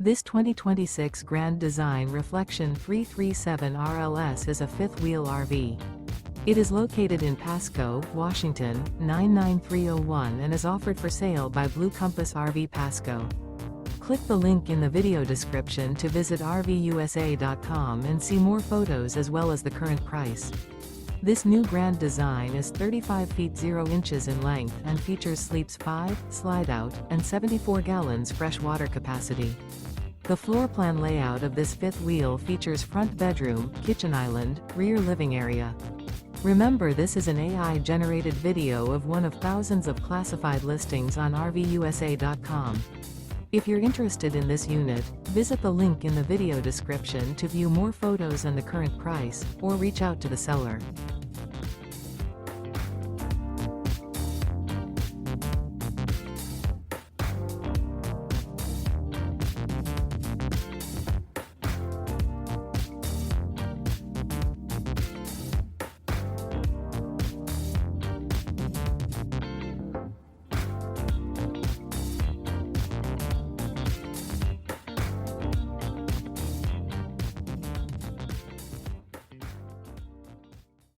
This 2026 Grand Design Reflection 337 RLS is a fifth-wheel RV. It is located in Pasco, Washington, 99301 and is offered for sale by Blue Compass RV Pasco. Click the link in the video description to visit RVUSA.com and see more photos as well as the current price. This new Grand Design is 35 feet 0 inches in length and features sleeps 5, slide-out, and 74 gallons fresh water capacity. The floor plan layout of this fifth wheel features front bedroom, kitchen island, rear living area. Remember, this is an AI-generated video of one of thousands of classified listings on RVUSA.com. If you're interested in this unit, visit the link in the video description to view more photos and the current price, or reach out to the seller.